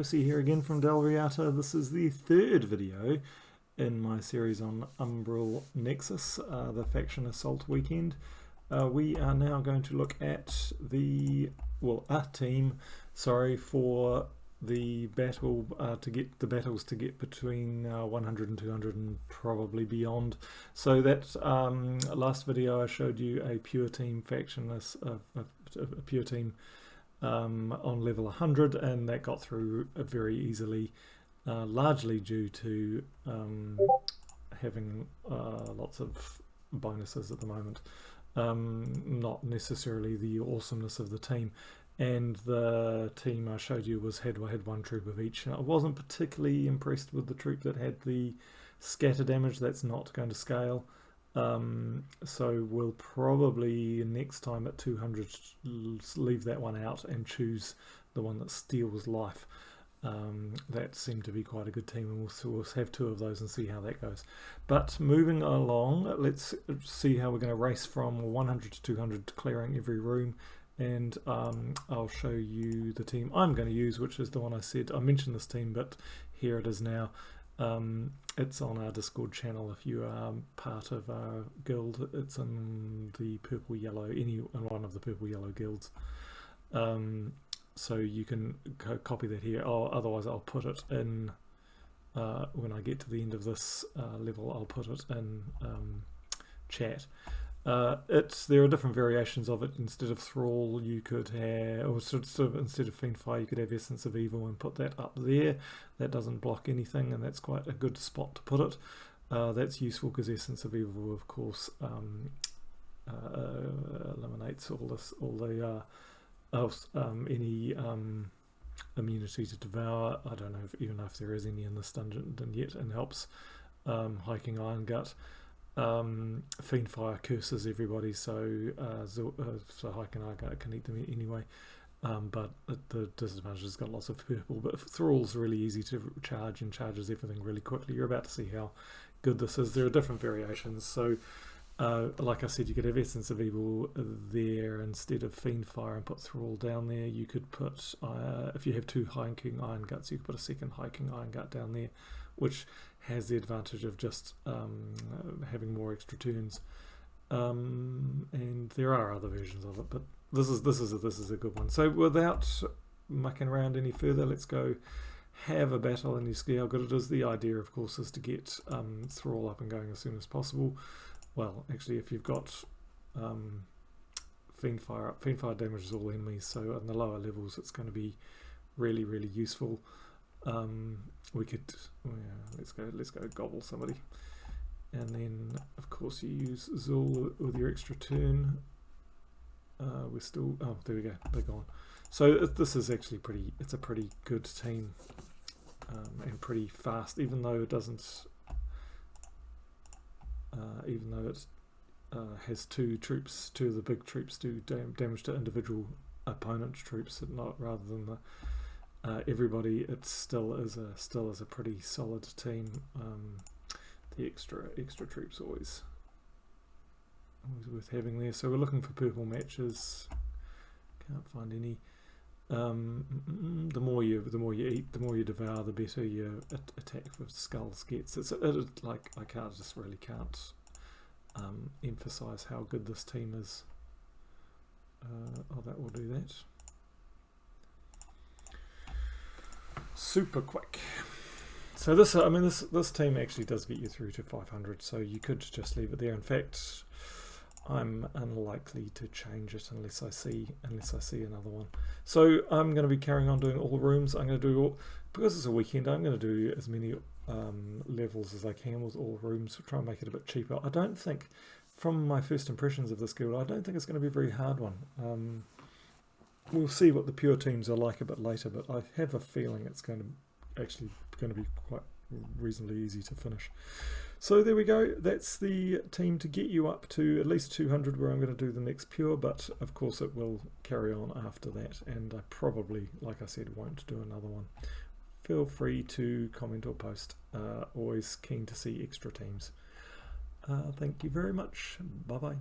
Percy here again from Dal Riata. This is the third video in my series on Umbral Nexus, the Faction Assault Weekend. We are now going to look at a team for the battle to get the battles to get between 100 and 200 and probably beyond. So that last video I showed you a pure team faction, a pure team on level 100, and that got through very easily, largely due to having lots of bonuses at the moment, not necessarily the awesomeness of the team. And the team I showed you had one troop of each. I wasn't particularly impressed with the troop that had the scatter damage. That's not going to scale. So we'll probably next time at 200 leave that one out and choose the one that steals life. That seemed to be quite a good team, and we'll have two of those and see how that goes. But moving along, let's see how we're going to race from 100 to 200, clearing every room. And I'll show you the team I'm going to use, which is the one I mentioned this team, but here it is now. It's on our Discord channel. If you are part of our guild, it's in the purple yellow, in one of the purple yellow guilds. So you can copy that here. Otherwise I'll put it in when I get to the end of this level. I'll put it in chat. There are different variations of it. Instead of Thrall, you could have, or sort of instead of Fiendfire, you could have Essence of Evil and put that up there. That doesn't block anything, and that's quite a good spot to put it. That's useful because Essence of Evil, of course, eliminates any immunity to devour. I don't know even if there is any in this dungeon yet, and helps hiking Iron Gut. Fiendfire curses everybody, so Hike and I can eat them anyway, but the disadvantage has got lots of purple. But Thrall's really easy to charge and charges everything really quickly. You're about to see how good this is. There are different variations, so like I said, you could have Essence of Evil there instead of Fiendfire and put Thrall down there. You could put, if you have two Hiking Iron Guts, you could put a second Hiking Iron Gut down there, which has the advantage of just having more extra turns. And there are other versions of it, but this is a good one. So without mucking around any further, let's go have a battle and you see how good it is. The idea, of course, is to get Thrall up and going as soon as possible. Well, actually, if you've got Fiendfire up, Fiendfire damages all enemies, so on the lower levels it's going to be really, really useful. We could, let's go gobble somebody, and then of course you use Zul with your extra turn. We're still, there we go, they're gone. So this is actually it's a pretty good team, and pretty fast, even though it doesn't, has two of the big troops do damage to individual opponent troops, rather than the everybody. It still is a pretty solid team. The extra troops always worth having there. So we're looking for purple matches. Can't find any. The more you eat, the more you devour, the better your attack with skulls gets. Like I can't emphasize how good this team is. That will do that. Super quick. So this team actually does get you through to 500, so you could just leave it there. In fact, I'm unlikely to change it unless I see another one. So I'm going to be carrying on doing all rooms. I'm going to do because it's a weekend, I'm going to do as many levels as I can with all rooms to try and make it a bit cheaper. I don't think, from my first impressions of this guild, I don't think it's going to be a very hard one. We'll see what the pure teams are like a bit later, but I have a feeling it's going to be quite reasonably easy to finish. So there we go. That's the team to get you up to at least 200, where I'm going to do the next pure, but of course it will carry on after that, and I probably, like I said, won't do another one. Feel free to comment or post. Always keen to see extra teams. Thank you very much. Bye bye.